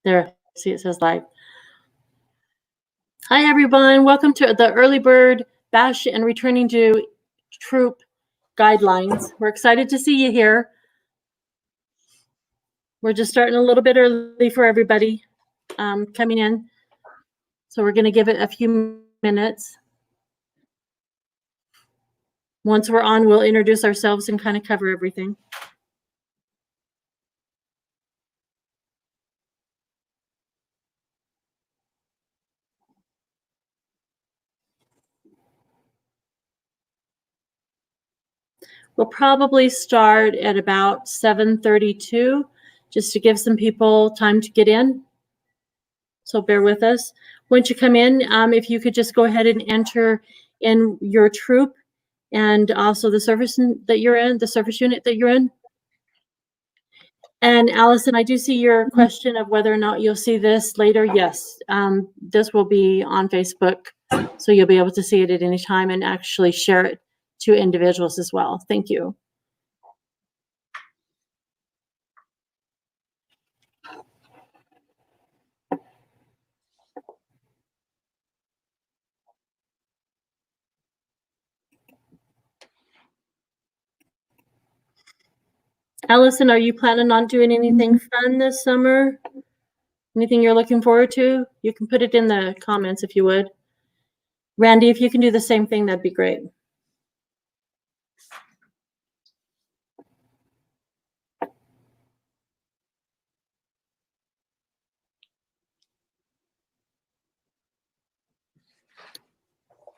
There, see it says live. Hi everyone, welcome to the Early Bird Bash and returning to troop guidelines. We're excited to see you here. We're just starting a little bit early for everybody coming in. So we're going to give it a few minutes. Once we're on, we'll introduce ourselves and kind of cover everything. We'll probably start at about 7:32, just to give some people time to get in. So bear with us. Once you come in, if you could just go ahead and enter in your troop and also the service that you're in, the service unit that you're in. And Allison, I do see your question of whether or not you'll see this later. Yes, this will be on Facebook, so you'll be able to see it at any time and actually share it to individuals as well. Thank you. Allison, are you planning on doing anything fun this summer? Anything you're looking forward to? You can put it in the comments if you would. Randy, if you can do the same thing, that'd be great.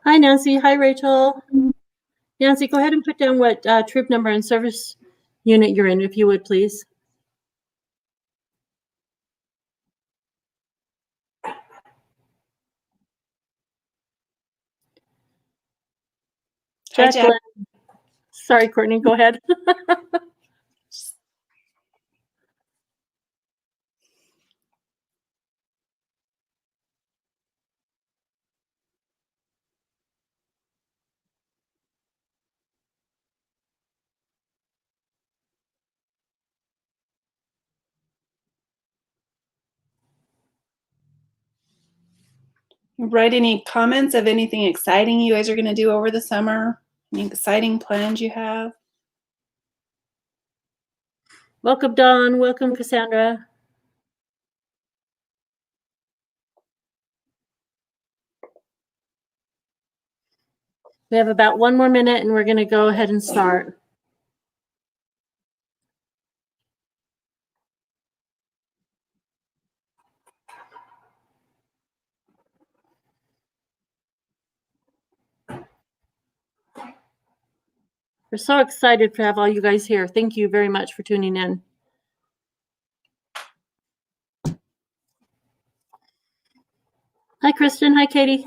Hi, Nancy. Hi, Rachel. Nancy, go ahead and put down what troop number and service unit you're in, if you would, please. Jacqueline. Sorry, Courtney, go ahead. Write any comments of anything exciting you guys are going to do over the summer? Any exciting plans you have? Welcome, Dawn. Welcome, Cassandra. We have about 1 more minute and we're going to go ahead and start. We're so excited to have all you guys here. Thank you very much for tuning in. Hi, Kristen. Hi, Katie.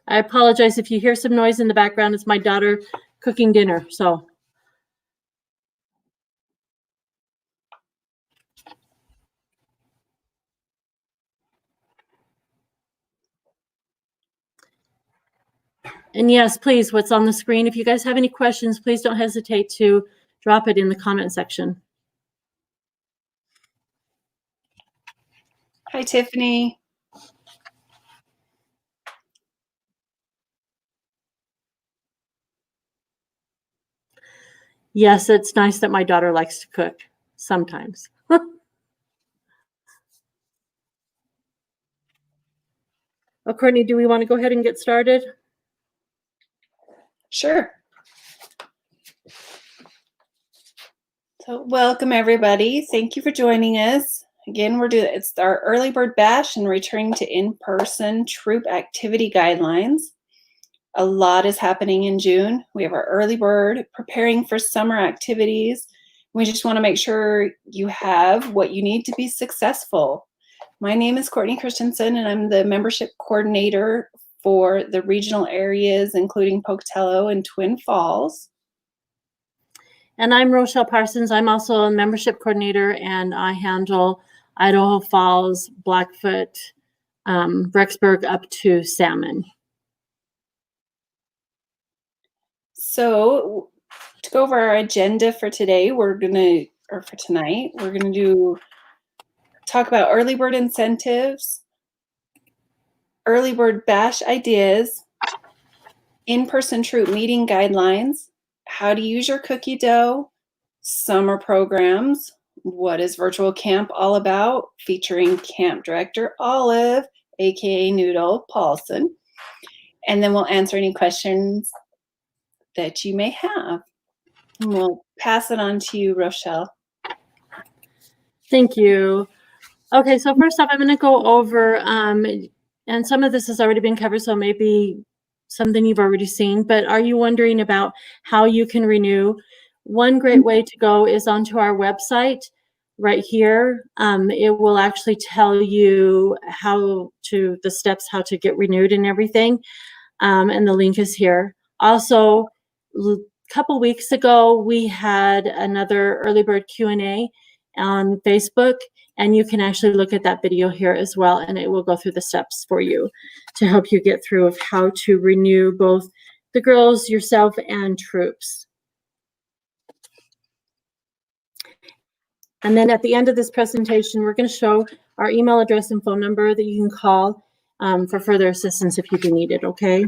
I apologize if you hear some noise in the background. It's my daughter cooking dinner, so. And yes, please, what's on the screen, if you guys have any questions, please don't hesitate to drop it in the comment section. Hi, Tiffany. Yes, it's nice that my daughter likes to cook sometimes. Oh, Courtney, do we want to go ahead and get started? Sure. So welcome, everybody. Thank you for joining us. Again, it's our Early Bird Bash and returning to in-person troop activity guidelines. A lot is happening in June. We have our early bird preparing for summer activities. We just want to make sure you have what you need to be successful. My name is Courtney Christensen, and I'm the membership coordinator for the regional areas, including Pocatello and Twin Falls. And I'm Rochelle Parsons. I'm also a membership coordinator, and I handle Idaho Falls, Blackfoot, Brecksburg up to Salmon. So to go over our agenda for today, for tonight, we're gonna talk about early bird incentives, early bird bash ideas, in-person troop meeting guidelines, how to use your cookie dough, summer programs, what is virtual camp all about, featuring camp director Olive, aka Noodle Paulson, and then we'll answer any questions that you may have. And we'll pass it on to you, Rochelle. Thank you. Okay, so first off, I'm going to go over, and some of this has already been covered, so maybe something you've already seen, but are you wondering about how you can renew? One great way to go is onto our website right here. It will actually tell you the steps, how to get renewed and everything, and the link is here. Also, a couple weeks ago, we had another early bird Q&A on Facebook, and you can actually look at that video here as well, and it will go through the steps for you to help you get through of how to renew both the girls, yourself, and troops. And then at the end of this presentation, we're going to show our email address and phone number that you can call for further assistance if you do need it, okay?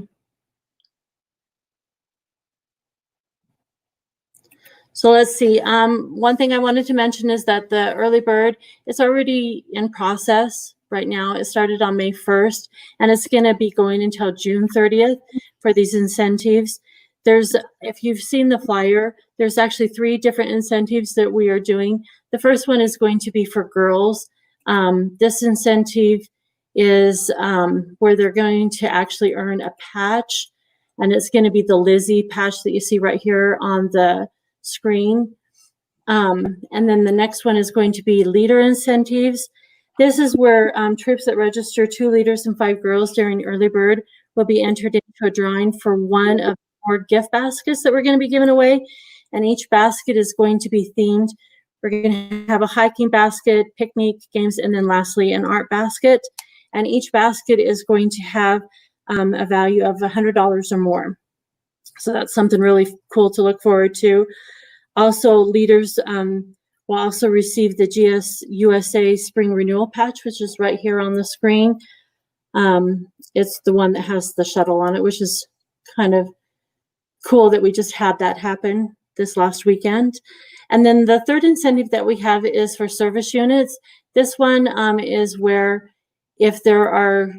So let's see. One thing I wanted to mention is that the early bird is already in process right now. It started on May 1st, and it's going to be going until June 30th for these incentives. If you've seen the flyer, there's actually 3 different incentives that we are doing. The first one is going to be for girls. This incentive is where they're going to actually earn a patch, and it's going to be the Lizzie patch that you see right here on the screen. And then the next one is going to be leader incentives. This is where troops that register 2 leaders and 5 girls during early bird will be entered into a drawing for one of 4 gift baskets that we're going to be giving away. And each basket is going to be themed. We're going to have a hiking basket, picnic, games, and then lastly an art basket. And each basket is going to have a value of $100 or more. So that's something really cool to look forward to. Also, leaders will also receive the GS USA Spring Renewal Patch, which is right here on the screen. It's the one that has the shuttle on it, which is kind of cool that we just had that happen this last weekend. And then the third incentive that we have is for service units. This one is where if there are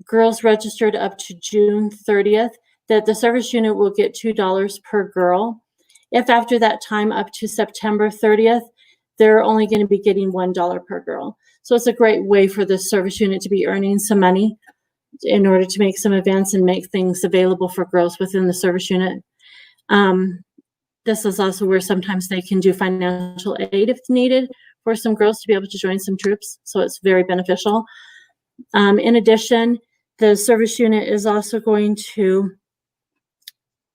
girls registered up to June 30th, that the service unit will get $2 per girl. If after that time up to September 30th, they're only going to be getting $1 per girl. So it's a great way for the service unit to be earning some money in order to make some events and make things available for girls within the service unit. This is also where sometimes they can do financial aid if needed for some girls to be able to join some troops. So it's very beneficial. In addition, the service unit is also going to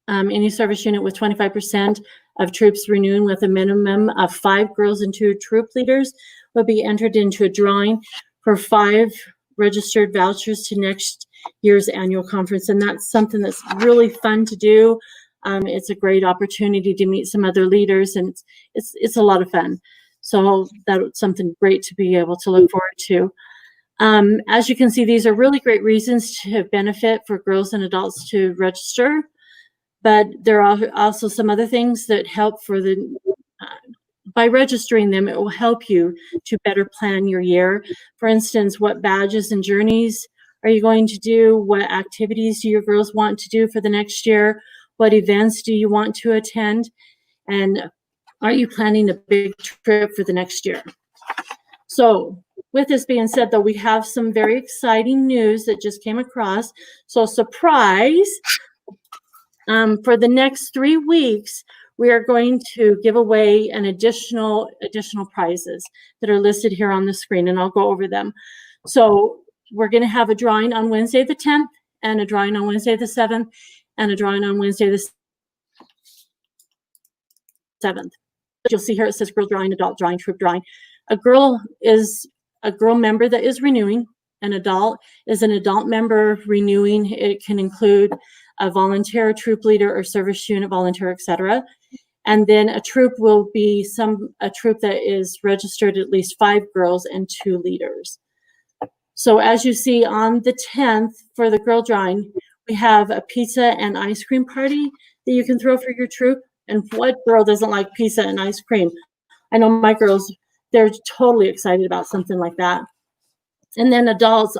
any service unit with 25% of troops renewing with a minimum of 5 girls and 2 troop leaders will be entered into a drawing for 5 registered vouchers to next year's annual conference. And that's something that's really fun to do. It's a great opportunity to meet some other leaders, and it's a lot of fun. So that's something great to be able to look forward to. As you can see, these are really great reasons to benefit for girls and adults to register. But there are also some other things that help by registering them, it will help you to better plan your year. For instance, what badges and journeys are you going to do? What activities do your girls want to do for the next year? What events do you want to attend? And are you planning a big trip for the next year? So with this being said, though, we have some very exciting news that just came across. So surprise! For the next 3 weeks, we are going to give away an additional prizes that are listed here on the screen, and I'll go over them. So we're going to have a drawing on Wednesday the 10th, and a drawing on Wednesday the 7th, and a drawing on Wednesday the 7th. You'll see here it says girl drawing, adult drawing, troop drawing. A girl is a girl member that is renewing. An adult is an adult member renewing. It can include a volunteer, troop leader, or service unit volunteer, etc. And then a troop will be a troop that is registered at least 5 girls and 2 leaders. So as you see on the 10th for the girl drawing, we have a pizza and ice cream party that you can throw for your troop. And what girl doesn't like pizza and ice cream? I know my girls, they're totally excited about something like that. And then adults,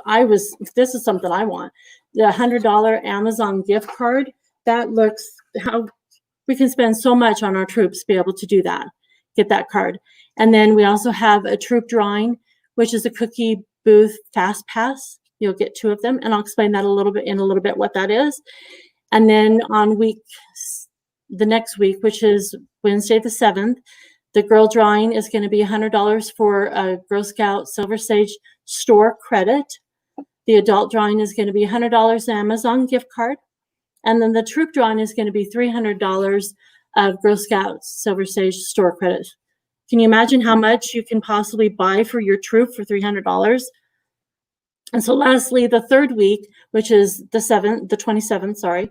this is something I want. The $100 Amazon gift card, that looks how we can spend so much on our troops to be able to do that, get that card. And then we also have a troop drawing, which is a cookie booth fast pass. You'll get 2 of them, and I'll explain that in a little bit what that is. And then on the next week, which is Wednesday the 7th, the girl drawing is going to be $100 for a Girl Scout Silver Sage store credit. The adult drawing is going to be $100 Amazon gift card. And then the troop drawing is going to be $300 of Girl Scouts Silver Sage store credit. Can you imagine how much you can possibly buy for your troop for $300? And so lastly, the 3rd week, which is the 27th,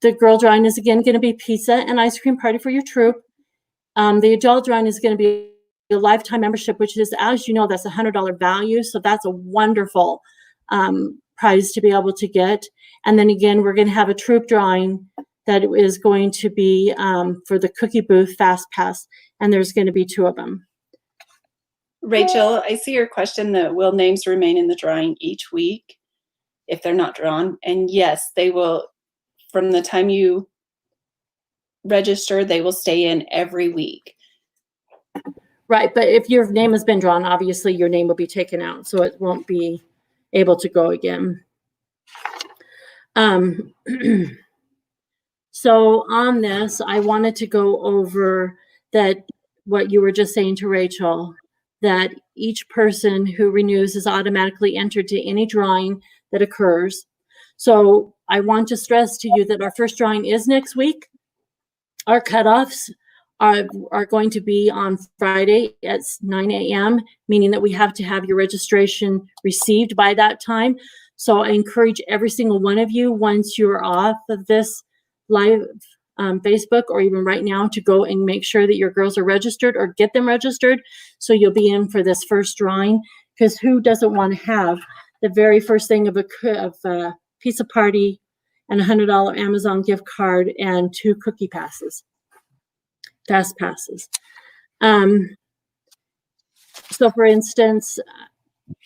the girl drawing is again going to be pizza and ice cream party for your troop. The adult drawing is going to be a lifetime membership, which is, as you know, that's $100 value. So that's a wonderful prize to be able to get. And then again, we're going to have a troop drawing that is going to be for the cookie booth fast pass, and there's going to be 2 of them. Rachel, I see your question that will names remain in the drawing each week if they're not drawn? And yes, they will. From the time you register, they will stay in every week. Right, but if your name has been drawn, obviously your name will be taken out, so it won't be able to go again. So on this, I wanted to go over that what you were just saying to Rachel, that each person who renews is automatically entered to any drawing that occurs. So I want to stress to you that our first drawing is next week. Our cutoffs are going to be on Friday at 9 a.m., meaning that we have to have your registration received by that time. So I encourage every single one of you, once you're off of this live Facebook or even right now, to go and make sure that your girls are registered or get them registered so you'll be in for this first drawing, because who doesn't want to have the very first thing of a pizza party and $100 Amazon gift card and 2 cookie passes, fast passes. So for instance,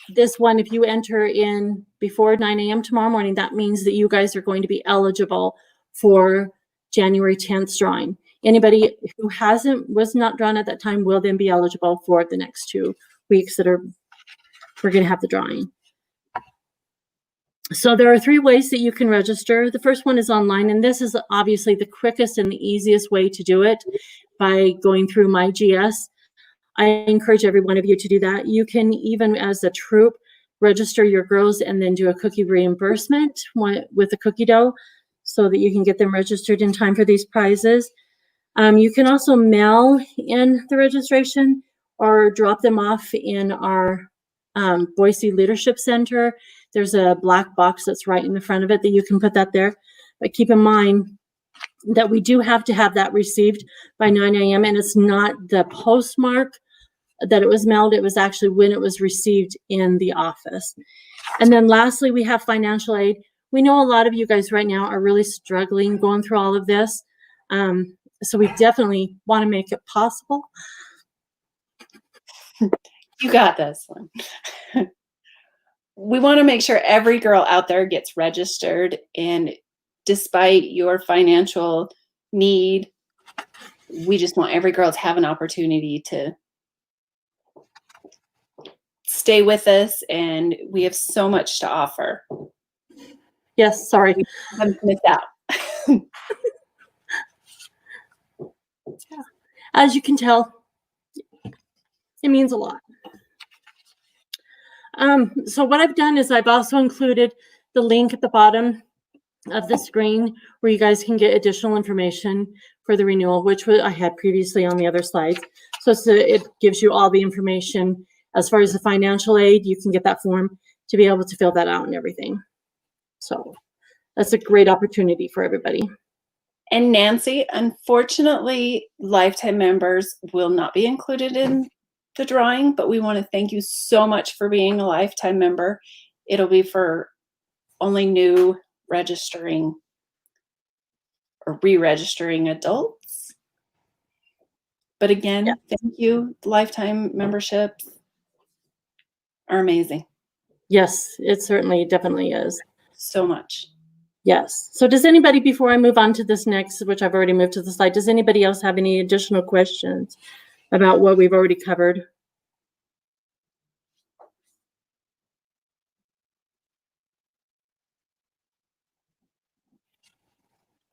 this one, if you enter in before 9 a.m. tomorrow morning, that means that you guys are going to be eligible for January 10th drawing. Anybody who was not drawn at that time will then be eligible for the next 2 weeks that we're going to have the drawing. So there are 3 ways that you can register. The first one is online, and this is obviously the quickest and the easiest way to do it, by going through My GS. I encourage every one of you to do that. You can, even as a troop, register your girls and then do a cookie reimbursement with a cookie dough so that you can get them registered in time for these prizes. You can also mail in the registration or drop them off in our Boise Leadership Center. There's a black box that's right in the front of it that you can put that there. But keep in mind that we do have to have that received by 9 a.m. and it's not the postmark that it was mailed. It was actually when it was received in the office. And then lastly, we have financial aid. We know a lot of you guys right now are really struggling going through all of this. So we definitely want to make it possible. You got this one. We want to make sure every girl out there gets registered, and despite your financial need, we just want every girl to have an opportunity to stay with us, and we have so much to offer. Yes, sorry. We haven't missed out. As you can tell, it means a lot. So what I've done is I've also included the link at the bottom of the screen where you guys can get additional information for the renewal, which I had previously on the other slides. So it gives you all the information as far as the financial aid. You can get that form to be able to fill that out and everything. So that's a great opportunity for everybody. And Nancy, unfortunately, lifetime members will not be included in the drawing, but we want to thank you so much for being a lifetime member. It'll be for only new registering or re-registering adults. But again, thank you. Lifetime memberships are amazing. Yes, it certainly definitely is. So much. Yes. So does anybody, before I move on to this next, which I've already moved to the slide, does anybody else have any additional questions about what we've already covered?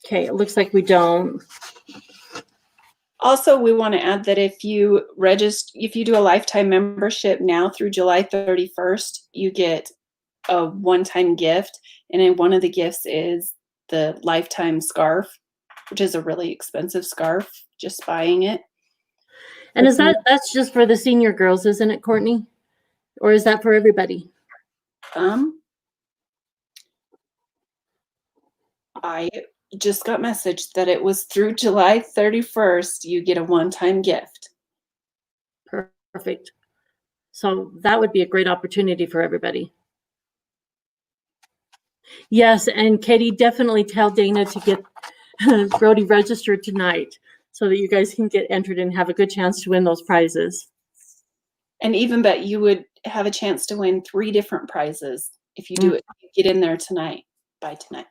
Okay, it looks like we don't. Also, we want to add that if you do a lifetime membership now through July 31st, you get a one-time gift, and then one of the gifts is the lifetime scarf, which is a really expensive scarf, just buying it. And that's just for the senior girls, isn't it, Courtney? Or is that for everybody? I just got messaged that it was through July 31st, you get a one-time gift. Perfect. So that would be a great opportunity for everybody. Yes, and Katie, definitely tell Dana to get Brody registered tonight so that you guys can get entered and have a good chance to win those prizes. And even bet you would have a chance to win 3 different prizes if you do it. Get in there tonight, by tonight.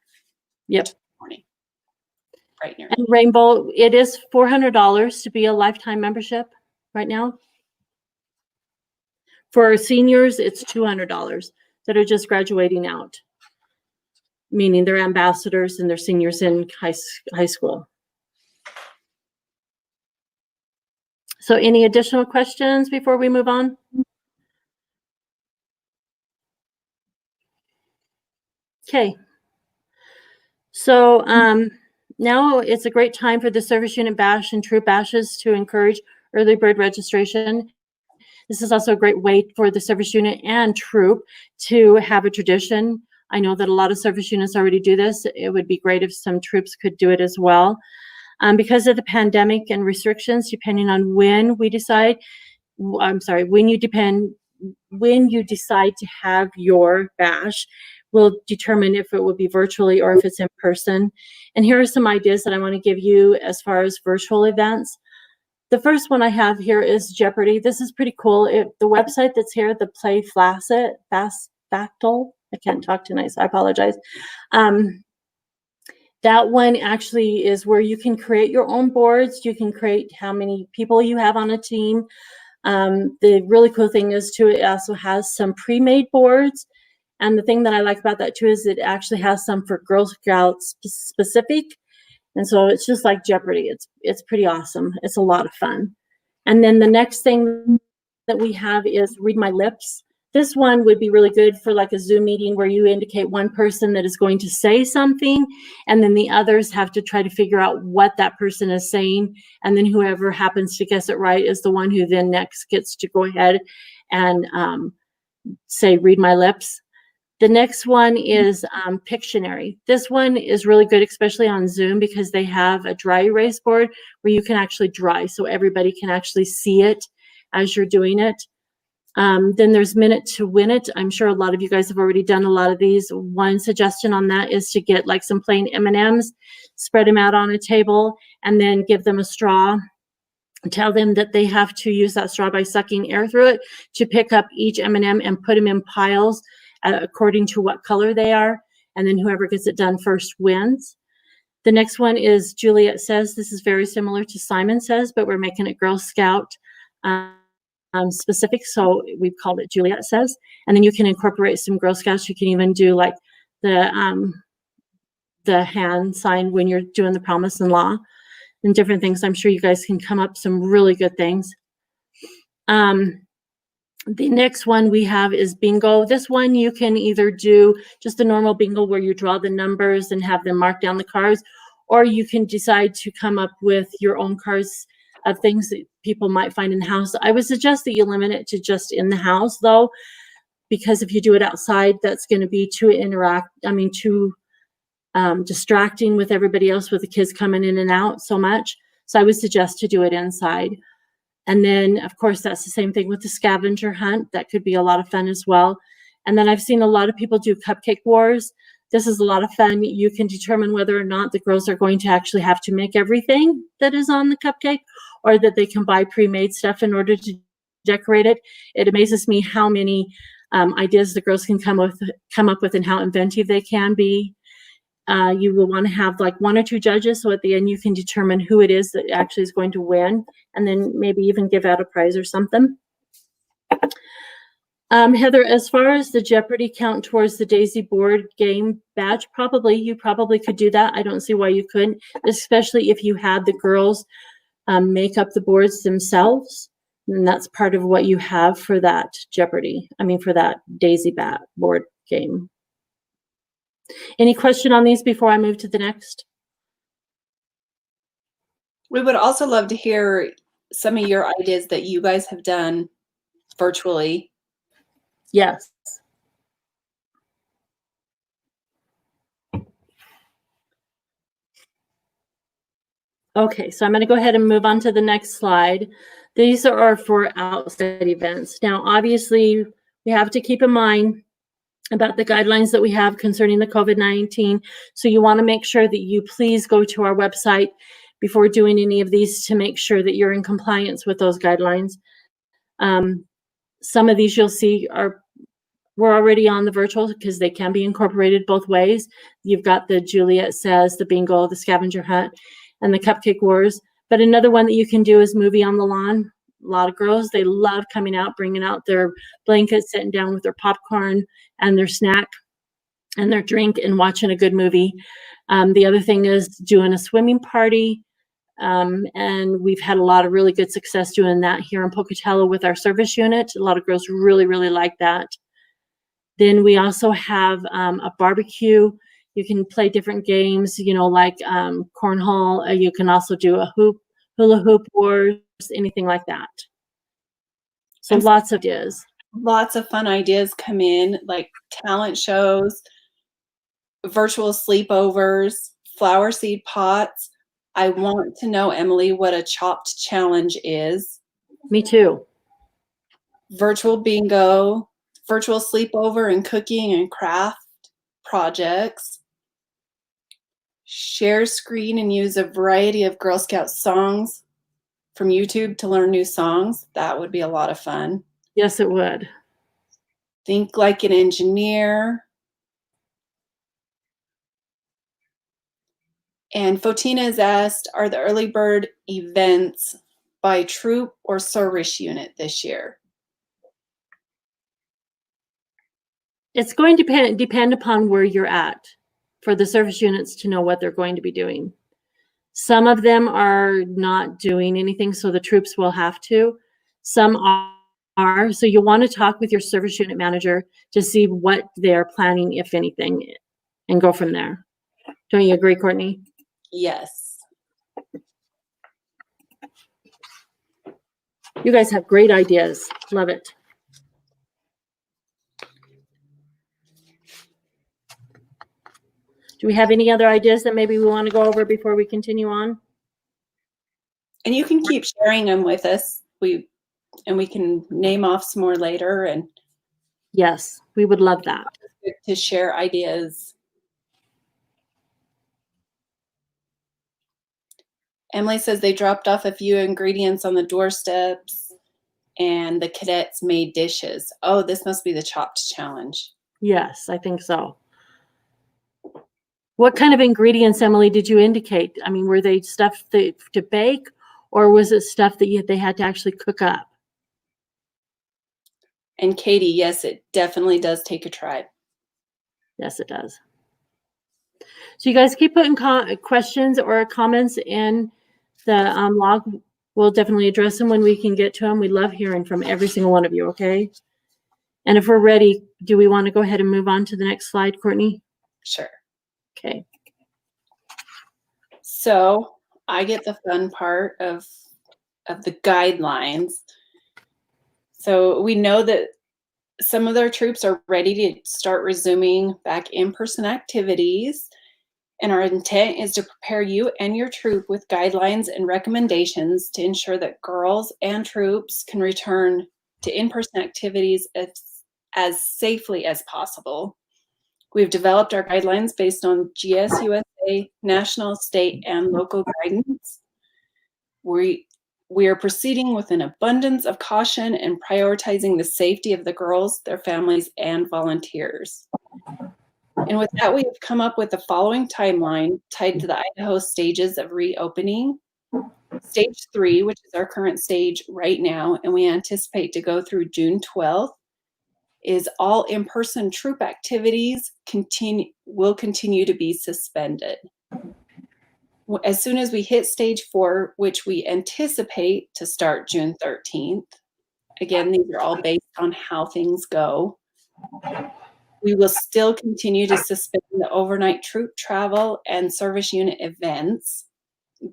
Yep. Morning. Right now. And Rainbow, it is $400 to be a lifetime membership right now. For our seniors, it's $200 that are just graduating out, meaning they're ambassadors and they're seniors in high school. So any additional questions before we move on? Okay. So now it's a great time for the Service Unit Bash and Troop Bashes to encourage early bird registration. This is also a great way for the service unit and troop to have a tradition. I know that a lot of service units already do this. It would be great if some troops could do it as well. Because of the pandemic and restrictions, depending on when we decide, when you decide to have your bash, will determine if it will be virtually or if it's in person. And here are some ideas that I want to give you as far as virtual events. The first one I have here is Jeopardy. This is pretty cool. The website that's here, the Play Facile, I can't talk tonight, so I apologize. That one actually is where you can create your own boards. You can create how many people you have on a team. The really cool thing is too, it also has some pre-made boards. And the thing that I like about that too is it actually has some for Girl Scouts specific. And so it's just like Jeopardy. It's pretty awesome. It's a lot of fun. And then the next thing that we have is Read My Lips. This one would be really good for like a Zoom meeting where you indicate one person that is going to say something, and then the others have to try to figure out what that person is saying. And then whoever happens to guess it right is the one who then next gets to go ahead and say, Read My Lips. The next one is Pictionary. This one is really good, especially on Zoom, because they have a dry erase board where you can actually dry, so everybody can actually see it as you're doing it. Then there's Minute to Win It. I'm sure a lot of you guys have already done a lot of these. One suggestion on that is to get like some plain M&Ms, spread them out on a table, and then give them a straw. Tell them that they have to use that straw by sucking air through it to pick up each M&M and put them in piles according to what color they are, and then whoever gets it done first wins. The next one is Juliet Says. This is very similar to Simon Says, but we're making it Girl Scout specific, so we've called it Juliet Says. And then you can incorporate some Girl Scouts. You can even do like the hand sign when you're doing the promise and law and different things. I'm sure you guys can come up some really good things. The next one we have is bingo. This one you can either do just the normal bingo where you draw the numbers and have them mark down the cards, or you can decide to come up with your own cards of things that people might find in the house. I would suggest that you limit it to just in the house though, because if you do it outside, that's going to be too distracting with everybody else, with the kids coming in and out so much. So I would suggest to do it inside. And then, of course, that's the same thing with the scavenger hunt. That could be a lot of fun as well. And then I've seen a lot of people do Cupcake Wars. This is a lot of fun. You can determine whether or not the girls are going to actually have to make everything that is on the cupcake, or that they can buy pre-made stuff in order to decorate it. It amazes me how many ideas the girls can come up with and how inventive they can be. You will want to have like 1 or 2 judges, so at the end you can determine who it is that actually is going to win, and then maybe even give out a prize or something. Heather, as far as the Jeopardy count towards the Daisy board game badge, you probably could do that. I don't see why you couldn't, especially if you had the girls make up the boards themselves. And that's part of what you have for that Jeopardy. For that Daisy board game. Any question on these before I move to the next? We would also love to hear some of your ideas that you guys have done virtually. Yes. Okay, so I'm going to go ahead and move on to the next slide. These are for outside events. Now, obviously, we have to keep in mind about the guidelines that we have concerning the COVID-19. So you want to make sure that you please go to our website before doing any of these to make sure that you're in compliance with those guidelines. Some of these you'll see we're already on the virtual because they can be incorporated both ways. You've got the Juliet Says, the bingo, the scavenger hunt, and the Cupcake Wars. But another one that you can do is movie on the lawn. A lot of girls, they love coming out, bringing out their blankets, sitting down with their popcorn and their snack and their drink and watching a good movie. The other thing is doing a swimming party. And we've had a lot of really good success doing that here in Pocatello with our service unit. A lot of girls really, really like that. Then we also have a barbecue. You can play different games, like cornhole. You can also do a hula hoop wars, anything like that. So lots of ideas. Lots of fun ideas come in, like talent shows, virtual sleepovers, flower seed pots. I want to know, Emily, what a chopped challenge is. Me too. Virtual bingo, virtual sleepover and cooking and craft projects. Share screen and use a variety of Girl Scout songs from YouTube to learn new songs. That would be a lot of fun. Yes, it would. Think like an engineer. And Fotina has asked, are the early bird events by troop or service unit this year? It's going to depend upon where you're at for the service units to know what they're going to be doing. Some of them are not doing anything, so the troops will have to. Some are. So you want to talk with your service unit manager to see what they're planning, if anything, and go from there. Don't you agree, Courtney? Yes. You guys have great ideas. Love it. Do we have any other ideas that maybe we want to go over before we continue on? And you can keep sharing them with us. We can name off some more later. And yes, we would love that. To share ideas. Emily says they dropped off a few ingredients on the doorsteps and the cadets made dishes. Oh, this must be the chopped challenge. Yes, I think so. What kind of ingredients, Emily, did you indicate? Were they stuff to bake, or was it stuff that they had to actually cook up? And Katie, yes, it definitely does take a tribe. Yes, it does. So you guys keep putting questions or comments in the log. We'll definitely address them when we can get to them. We love hearing from every single one of you, okay? And if we're ready, do we want to go ahead and move on to the next slide, Courtney? Sure. Okay. So I get the fun part of the guidelines. So we know that some of their troops are ready to start resuming back in-person activities. And our intent is to prepare you and your troop with guidelines and recommendations to ensure that girls and troops can return to in-person activities as safely as possible. We've developed our guidelines based on GSUSA, national, state, and local guidance. We are proceeding with an abundance of caution and prioritizing the safety of the girls, their families, and volunteers. And with that, we have come up with the following timeline tied to the Idaho stages of reopening. Stage 3, which is our current stage right now, and we anticipate to go through June 12th, is all in-person troop activities will continue to be suspended. As soon as we hit stage 4, which we anticipate to start June 13th, again, these are all based on how things go, we will still continue to suspend the overnight troop travel and service unit events,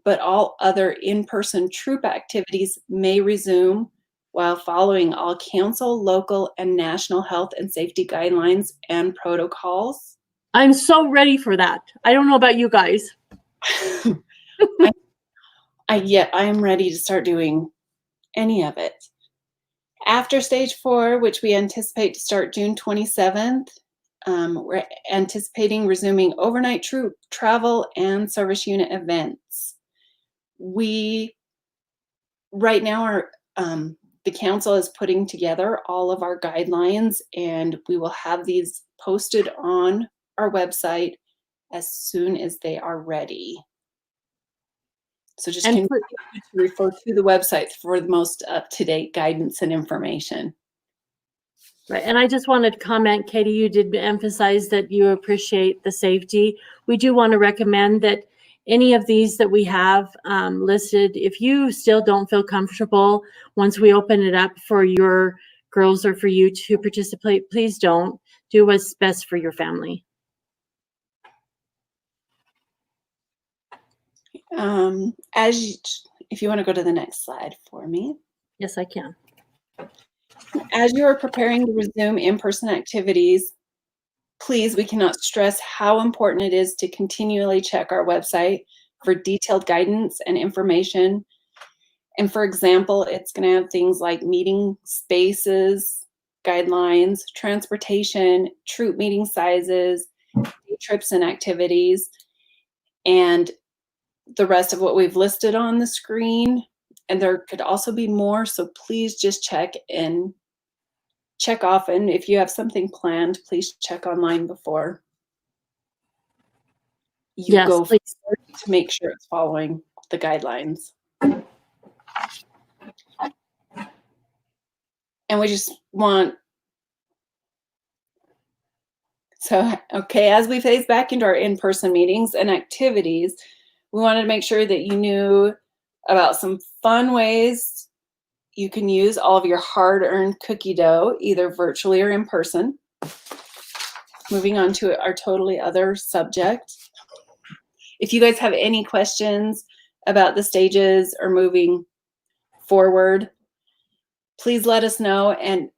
but all other in-person troop activities may resume while following all council, local, and national health and safety guidelines and protocols. I'm so ready for that. I don't know about you guys. I am ready to start doing any of it. After stage 4, which we anticipate to start June 27th, we're anticipating resuming overnight troop travel and service unit events. We right now are the council is putting together all of our guidelines, and we will have these posted on our website as soon as they are ready. So just continue to refer to the website for the most up-to-date guidance and information. Right, and I just wanted to comment, Katie, you did emphasize that you appreciate the safety. We do want to recommend that any of these that we have listed, if you still don't feel comfortable once we open it up for your girls or for you to participate, please don't. Do what's best for your family. If you want to go to the next slide for me. Yes, I can. As you are preparing to resume in-person activities, please, we cannot stress how important it is to continually check our website for detailed guidance and information. And for example, it's going to have things like meeting spaces, guidelines, transportation, troop meeting sizes, day trips and activities, and the rest of what we've listed on the screen. And there could also be more, so please just check often. If you have something planned, please check online before you go to make sure it's following the guidelines. And we just want, as we phase back into our in-person meetings and activities, we wanted to make sure that you knew about some fun ways you can use all of your hard-earned cookie dough, either virtually or in person. Moving on to our totally other subject. If you guys have any questions about the stages or moving forward, please let us know. And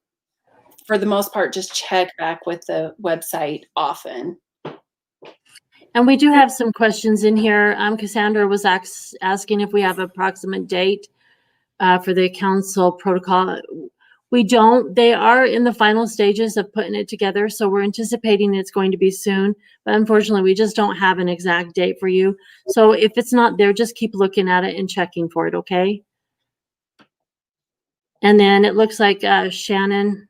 for the most part, just check back with the website often. And we do have some questions in here. Cassandra was asking if we have an approximate date for the council protocol. We don't. They are in the final stages of putting it together, so we're anticipating it's going to be soon. But unfortunately, we just don't have an exact date for you. So if it's not there, just keep looking at it and checking for it, okay? And then it looks like Shannon,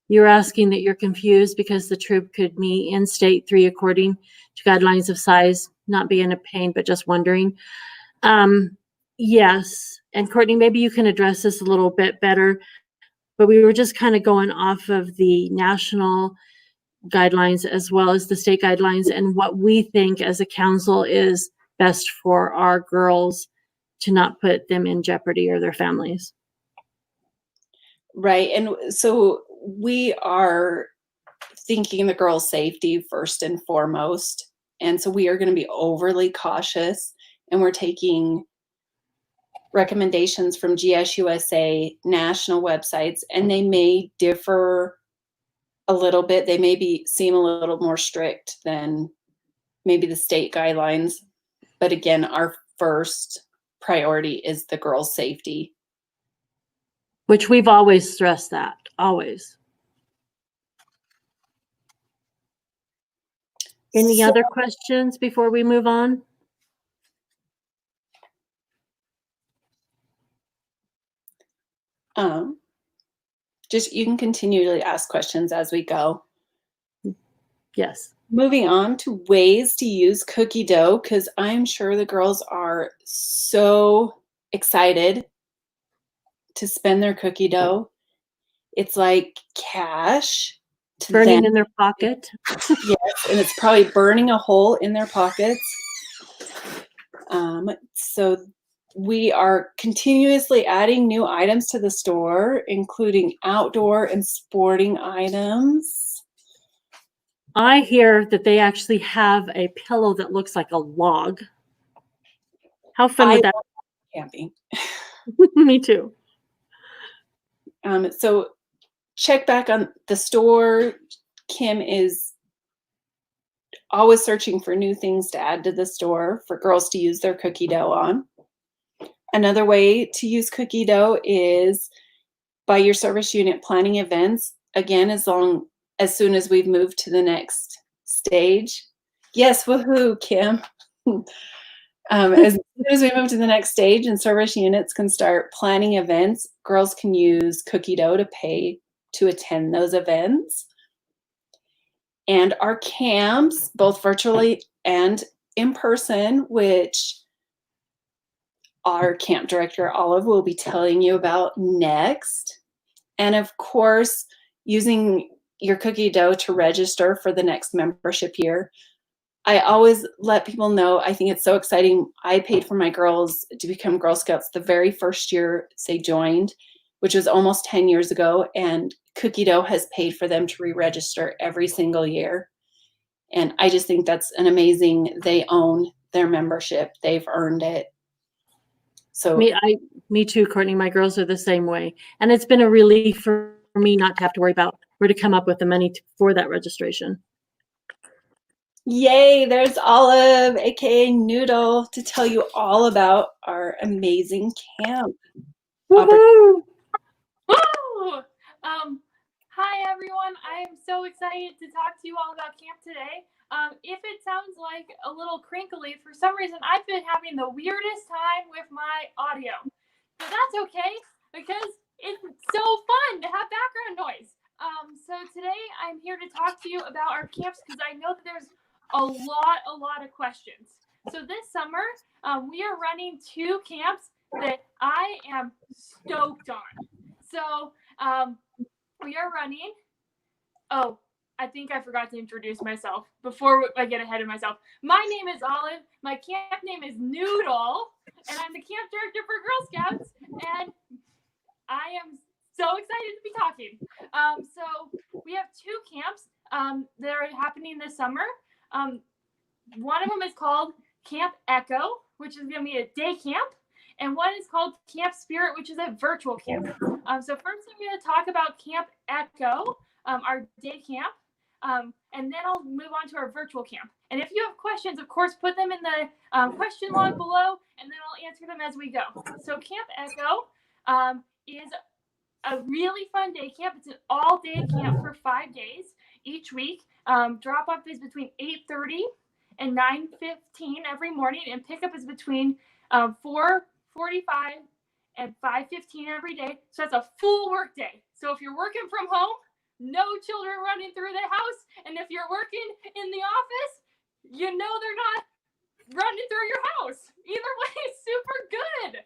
you're asking that you're confused because the troop could meet in state 3 according to guidelines of size, not being a pain, but just wondering. Yes, and Courtney, maybe you can address this a little bit better, but we were just kind of going off of the national guidelines as well as the state guidelines and what we think as a council is best for our girls to not put them in jeopardy or their families. Right, and so we are thinking the girls' safety first and foremost, and so we are going to be overly cautious, and we're taking recommendations from GSUSA national websites, and they may differ a little bit. They may seem a little more strict than maybe the state guidelines. But again, our first priority is the girls' safety. Which we've always stressed that, always. Any other questions before we move on? Just you can continually ask questions as we go. Yes. Moving on to ways to use cookie dough, because I'm sure the girls are so excited to spend their cookie dough. It's like cash to Burning them. in their pocket. Yes, and it's probably burning a hole in their pockets. So we are continuously adding new items to the store, including outdoor and sporting items. I hear that they actually have a pillow that looks like a log. How fun would that be? Camping. Me too. So check back on the store. Kim is always searching for new things to add to the store for girls to use their cookie dough on. Another way to use cookie dough is by your service unit planning events. Again, as soon as we've moved to the next stage. Yes, woohoo, Kim. As soon as we move to the next stage and service units can start planning events, girls can use cookie dough to pay to attend those events. And our camps, both virtually and in person, which our camp director, Olive, will be telling you about next. And of course, using your cookie dough to register for the next membership year. I always let people know, I think it's so exciting. I paid for my girls to become Girl Scouts the very first year they joined, which was almost 10 years ago. And cookie dough has paid for them to re-register every single year. And I just think that's an amazing, they own their membership. They've earned it. So me too, Courtney. My girls are the same way. And it's been a relief for me not to have to worry about where to come up with the money for that registration. Yay, there's Olive, aka Noodle, to tell you all about our amazing camp. Woohoo! Hi everyone, I am so excited to talk to you all about camp today. If it sounds like a little crinkly, for some reason I've been having the weirdest time with my audio. But that's okay, because it's so fun to have background noise. So today I'm here to talk to you about our camps, because I know that there's a lot of questions. So this summer, we are running 2 camps that I am stoked on. So we are running. Oh, I think I forgot to introduce myself before I get ahead of myself. My name is Olive. My camp name is Noodle, and I'm the camp director for Girl Scouts. And I am so excited to be talking. So we have 2 camps that are happening this summer. One of them is called Camp Echo, which is going to be a day camp. And one is called Camp Spirit, which is a virtual camp. So first I'm going to talk about Camp Echo, our day camp, and then I'll move on to our virtual camp. And if you have questions, of course, put them in the question log below, and then I'll answer them as we go. So Camp Echo is a really fun day camp. It's an all-day camp for 5 days each week. Drop-off is between 8:30 and 9:15 every morning, and pickup is between 4:45 and 5:15 every day. So that's a full work day. So if you're working from home, no children running through the house. And if you're working in the office, you know they're not running through your house. Either way, super good.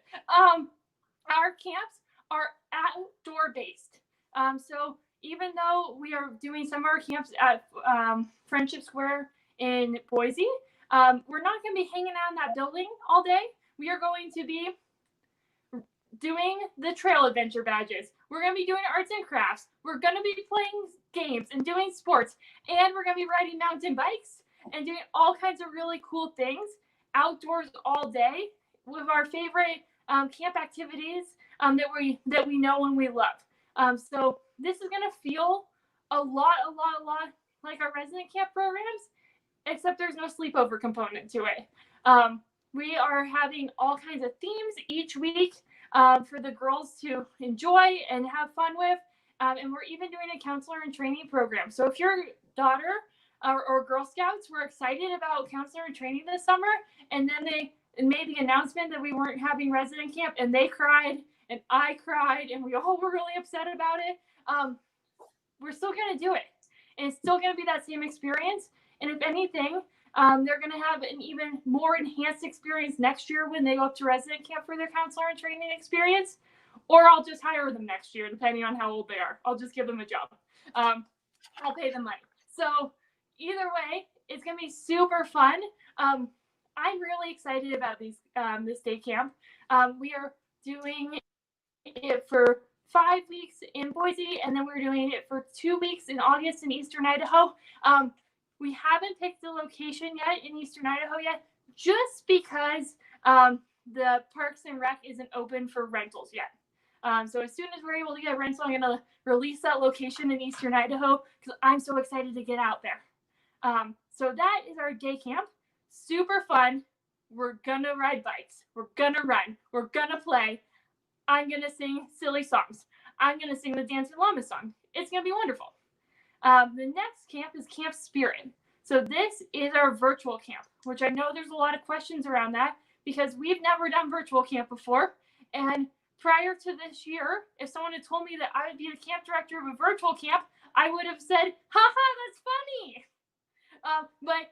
Our camps are outdoor based. So even though we are doing some of our camps at Friendship Square in Boise, we're not going to be hanging out in that building all day. We are going to be doing the trail adventure badges. We're going to be doing arts and crafts. We're going to be playing games and doing sports. And we're going to be riding mountain bikes and doing all kinds of really cool things outdoors all day with our favorite camp activities that we know and we love. So this is going to feel a lot like our resident camp programs. except there's no sleepover component to it. We are having all kinds of themes each week for the girls to enjoy and have fun with. And we're even doing a counselor and training program. So if your daughter or Girl Scouts were excited about counselor and training this summer, and then they made the announcement that we weren't having resident camp, and they cried, and I cried, and we all were really upset about it, we're still going to do it. And it's still going to be that same experience. And if anything, they're going to have an even more enhanced experience next year when they go up to resident camp for their counselor and training experience. Or I'll just hire them next year, depending on how old they are. I'll just give them a job. I'll pay them money. So either way, it's going to be super fun. I'm really excited about this day camp. We are doing it for 5 weeks in Boise, and then we're doing it for 2 weeks in August in Eastern Idaho. We haven't picked the location yet in Eastern Idaho yet, just because the Parks and Rec isn't open for rentals yet. So as soon as we're able to get a rental, I'm going to release that location in Eastern Idaho because I'm so excited to get out there. So that is our day camp. Super fun. We're going to ride bikes. We're going to run. We're going to play. I'm going to sing silly songs. I'm going to sing the Dancing Llama song. It's going to be wonderful. The next camp is Camp Spirit. So this is our virtual camp, which I know there's a lot of questions around that because we've never done virtual camp before. And prior to this year, if someone had told me that I would be the camp director of a virtual camp, I would have said, haha, that's funny. But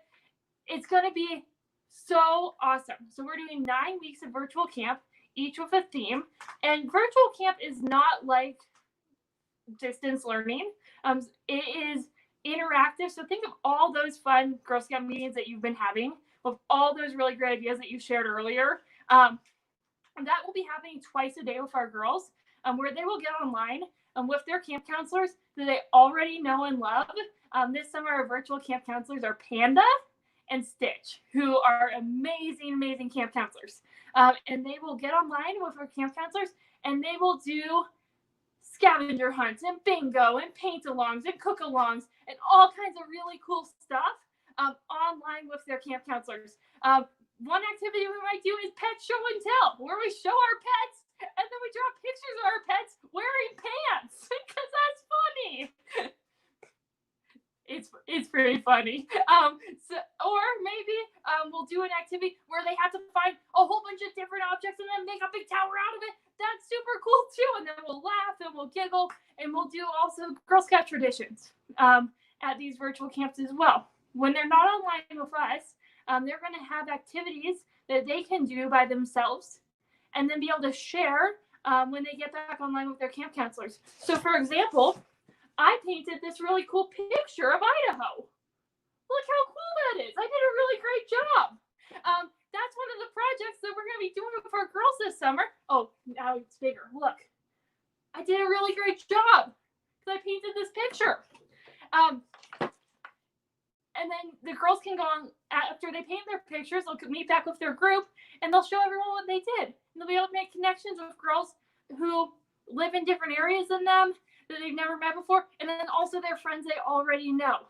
it's going to be so awesome. So we're doing 9 weeks of virtual camp, each with a theme. And virtual camp is not like distance learning. It is interactive. So think of all those fun Girl Scout meetings that you've been having with all those really great ideas that you shared earlier. And that will be happening twice a day with our girls, where they will get online with their camp counselors that they already know and love. This summer, our virtual camp counselors are Panda and Stitch, who are amazing, amazing camp counselors. And they will get online with our camp counselors, and they will do scavenger hunts and bingo and paint-alongs and cook-alongs and all kinds of really cool stuff online with their camp counselors. One activity we might do is pet show and tell, where we show our pets and then we draw pictures of our pets wearing pants because that's funny. It's pretty funny. Or maybe we'll do an activity where they have to find a whole bunch of different objects and then make a big tower out of it. That's super cool too. And then we'll laugh and we'll giggle and we'll do also Girl Scout traditions at these virtual camps as well. When they're not online with us, they're going to have activities that they can do by themselves and then be able to share when they get back online with their camp counselors. So for example, I painted this really cool picture of Idaho. Look how cool that is. I did a really great job. That's one of the projects that we're going to be doing with our girls this summer. Oh, now it's bigger. Look. I did a really great job because I painted this picture. And then the girls can go on, after they paint their pictures, they'll meet back with their group, and they'll show everyone what they did. And they'll be able to make connections with girls who live in different areas than them, that they've never met before, and then also their friends they already know.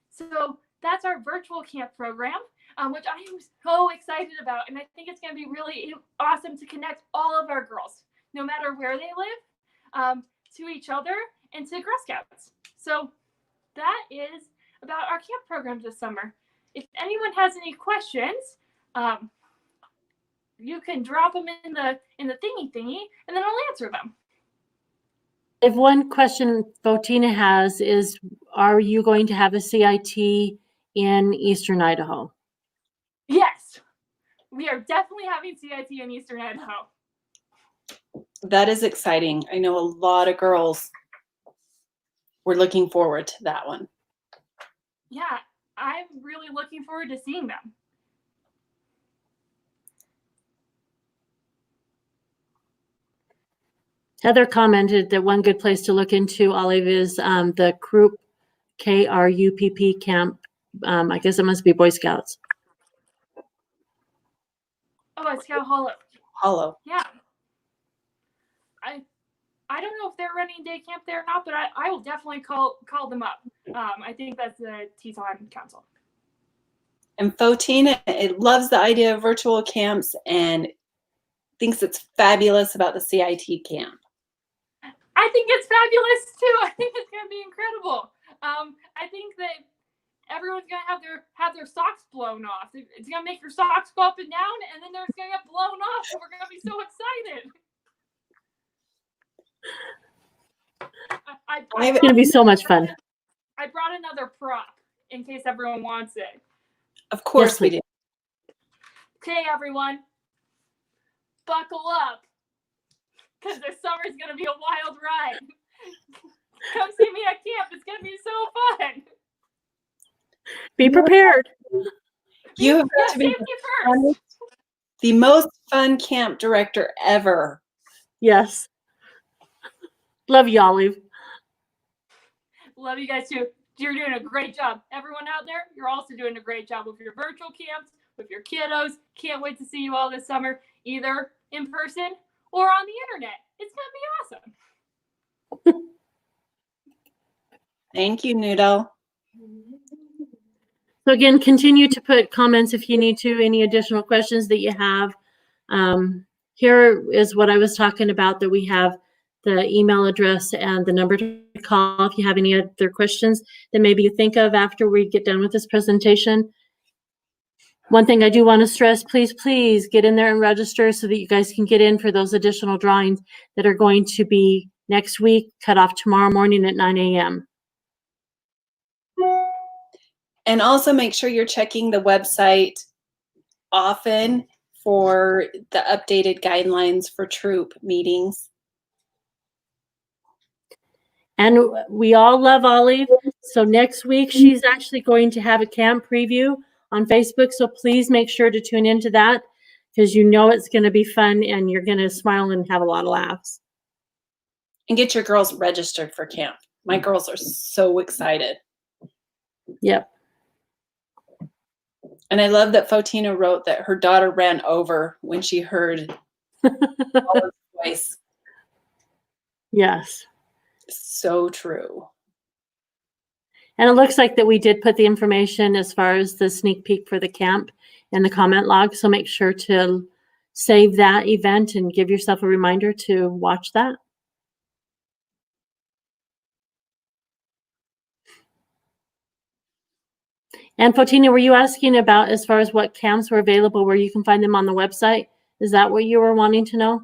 So that's our virtual camp program, which I am so excited about. And I think it's going to be really awesome to connect all of our girls, no matter where they live, to each other and to Girl Scouts. So that is about our camp programs this summer. If anyone has any questions, you can drop them in the thingy, and then I'll answer them. If one question Botina has is, are you going to have a CIT in Eastern Idaho? Yes, we are definitely having CIT in Eastern Idaho. That is exciting. I know a lot of girls were looking forward to that one. Yeah, I'm really looking forward to seeing them. Heather commented that one good place to look into, Olive, is the Krupp, K-R-U-P-P camp. I guess it must be Boy Scouts. Oh, it's Scout Hollow. Hollow. Yeah. I don't know if they're running day camp there or not, but I will definitely call them up. I think that's the Teton Council. And Fotina, it loves the idea of virtual camps and thinks it's fabulous about the CIT camp. I think it's fabulous too. I think it's going to be incredible. I think that everyone's going to have their socks blown off. It's going to make your socks go up and down, and then they're going to get blown off, and we're going to be so excited. It's going to be so much fun. I brought another prop in case everyone wants it. Of course Yes, we do. Okay, everyone, buckle up, because this summer's going to be a wild ride. Come see me at camp. It's going to be so fun. Be prepared. You have got to be Safety first. the most fun camp director ever. Yes. Love you, Olive. Love you guys too. You're doing a great job. Everyone out there, you're also doing a great job with your virtual camps, with your kiddos. Can't wait to see you all this summer, either in person or on the internet. It's going to be awesome. Thank you, Noodle. So again, continue to put comments if you need to, any additional questions that you have. Here is what I was talking about, that we have the email address and the number to call if you have any other questions that maybe you think of after we get done with this presentation. One thing I do want to stress, please get in there and register so that you guys can get in for those additional drawings that are going to be next week, cut off tomorrow morning at 9 a.m. And also make sure you're checking the website often for the updated guidelines for troop meetings. And we all love Olive. So next week, she's actually going to have a camp preview on Facebook. So please make sure to tune into that, because you know it's going to be fun and you're going to smile and have a lot of laughs. And get your girls registered for camp. My girls are so excited. Yep. And I love that Fotina wrote that her daughter ran over when she heard Olive's voice. Yes. So true. And it looks like that we did put the information as far as the sneak peek for the camp in the comment log. So make sure to save that event and give yourself a reminder to watch that. And Fotina, were you asking about as far as what camps were available, where you can find them on the website? Is that what you were wanting to know?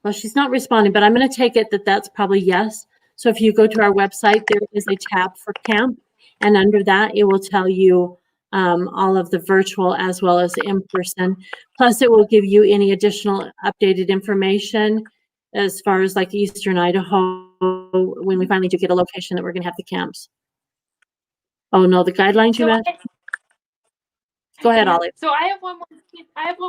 Well, she's not responding, but I'm going to take it that that's probably yes. So if you go to our website, there is a tab for camp, and under that, it will tell you all of the virtual as well as in person. Plus, it will give you any additional updated information as far as like Eastern Idaho, when we finally do get a location that we're going to have the camps. Oh no, the guidelines you meant? Go ahead, Olive. So I have one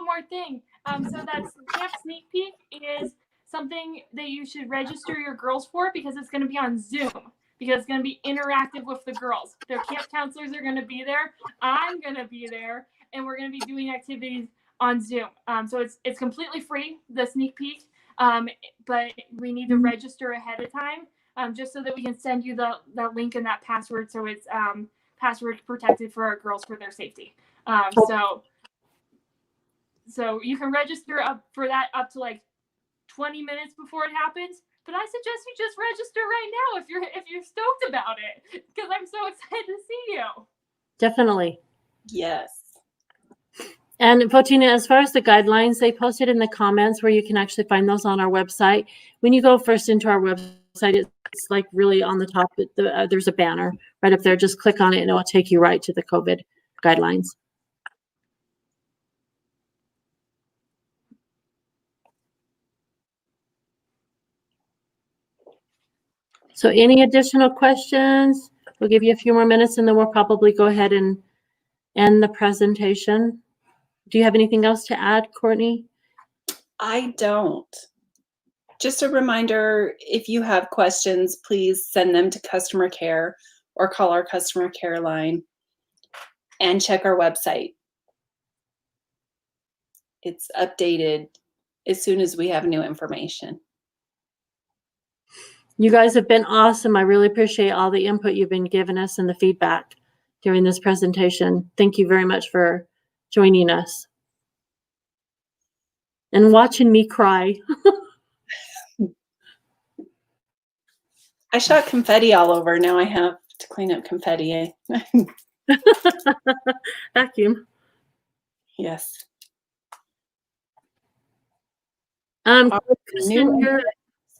more thing. So that's camp sneak peek is something that you should register your girls for, because it's going to be on Zoom, because it's going to be interactive with the girls. Their camp counselors are going to be there. I'm going to be there, and we're going to be doing activities on Zoom. So it's completely free, the sneak peek, but we need to register ahead of time, just so that we can send you the link and that password, so it's password protected for our girls for their safety. So you can register for that up to like 20 minutes before it happens. But I suggest you just register right now if you're stoked about it, because I'm so excited to see you. Definitely. Yes. And Fotina, as far as the guidelines, they posted in the comments where you can actually find those on our website. When you go first into our website, it's like really on the top. There's a banner right up there. Just click on it and it will take you right to the COVID guidelines. So any additional questions? We'll give you a few more minutes and then we'll probably go ahead and end the presentation. Do you have anything else to add, Courtney? I don't. Just a reminder, if you have questions, please send them to customer care or call our customer care line. and check our website. It's updated as soon as we have new information. You guys have been awesome. I really appreciate all the input you've been giving us and the feedback during this presentation. Thank you very much for joining us and watching me cry. I shot confetti all over. Now I have to clean up confetti. Vacuum. Yes. Kristen, you're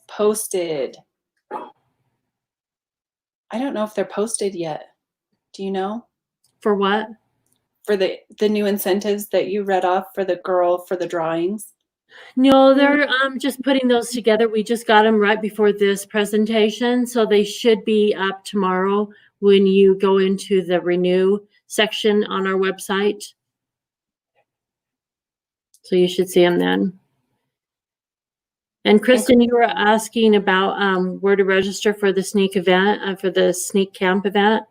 Posted. I don't know if they're posted yet. Do you know? for what? For the new incentives that you read off for the girl for the drawings? No, they're just putting those together. We just got them right before this presentation, so they should be up tomorrow when you go into the renew section on our website. So you should see them then. And Kristen, you were asking about where to register for the sneak event, for the sneak camp event.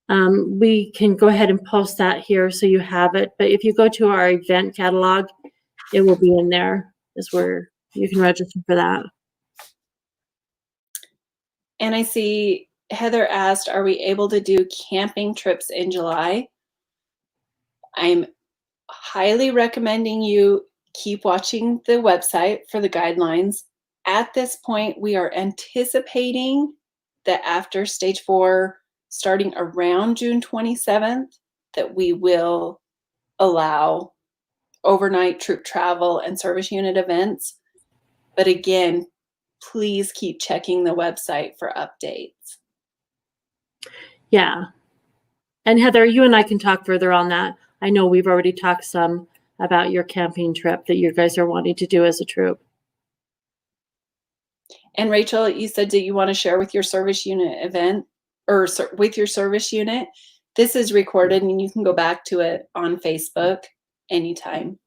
We can go ahead and post that here so you have it. But if you go to our event catalog, it will be in there. Is where you can register for that. And I see Heather asked, are we able to do camping trips in July? I'm highly recommending you keep watching the website for the guidelines. At this point, we are anticipating that after stage 4, starting around June 27th, that we will allow overnight troop travel and service unit events. But again, please keep checking the website for updates. Yeah. And Heather, you and I can talk further on that. I know we've already talked some about your camping trip that you guys are wanting to do as a troop. And Rachel, you said that you want to share with your service unit event or with your service unit. This is recorded and you can go back to it on Facebook anytime.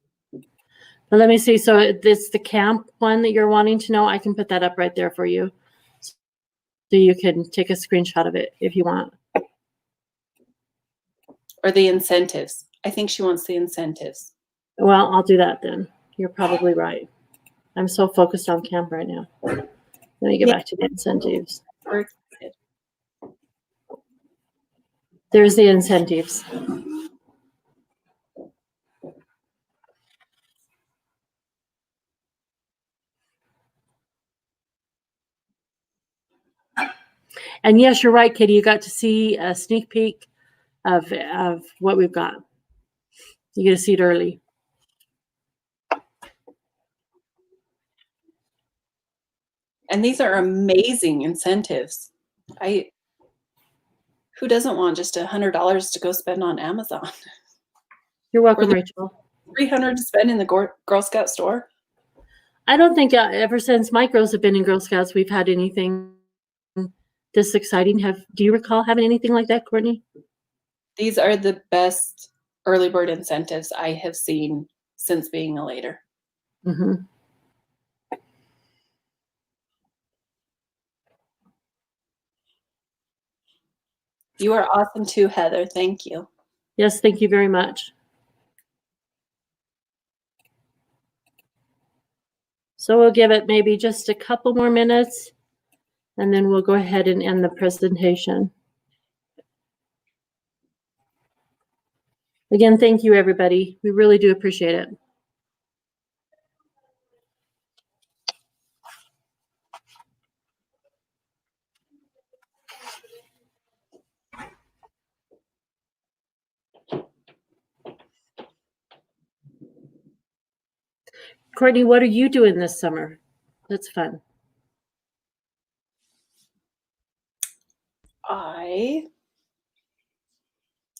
But let me see. So it's the camp one that you're wanting to know. I can put that up right there for you. So you can take a screenshot of it if you want. Or the incentives. I think she wants the incentives. Well, I'll do that then. You're probably right. I'm so focused on camp right now. Let me get back to the incentives. We're excited. There's the incentives. And yes, you're right, Katie. You got to see a sneak peek of what we've got. You get to see it early. And these are amazing incentives. Who doesn't want just $100 to go spend on Amazon? You're welcome, Rachel. $300 to spend in the Girl Scout store? I don't think ever since my girls have been in Girl Scouts, we've had anything this exciting. Do you recall having anything like that, Courtney? These are the best early bird incentives I have seen since being a leader. Mm-hmm. You are awesome too, Heather. Thank you. Yes, thank you very much. So we'll give it maybe just a couple more minutes, and then we'll go ahead and end the presentation. Again, thank you, everybody. We really do appreciate it. Courtney, what are you doing this summer? That's fun.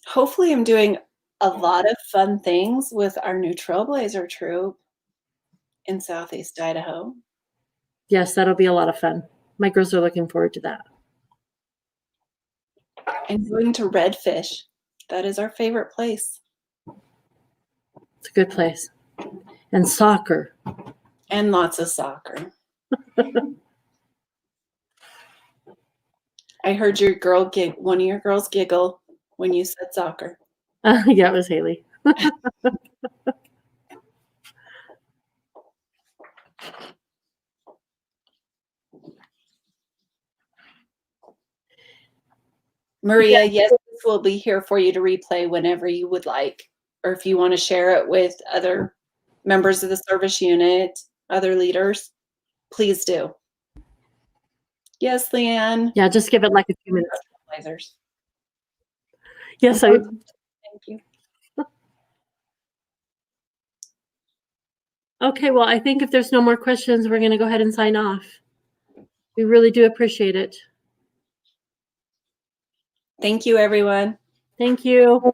Hopefully I'm doing a lot of fun things with our new Trailblazer troop in Southeast Idaho. Yes, that'll be a lot of fun. My girls are looking forward to that. And going to Redfish. That is our favorite place. It's a good place. And soccer. And lots of soccer. I heard one of your girls giggle when you said soccer. Yeah, it was Haley. Maria, yes, this will be here for you to replay whenever you would like, or if you want to share it with other members of the service unit, other leaders, please do. Yes, Leanne. Yeah, just give it like a few minutes. Advisors. Yes, Thank you. Okay, well, I think if there's no more questions, we're going to go ahead and sign off. We really do appreciate it. Thank you, everyone. Thank you.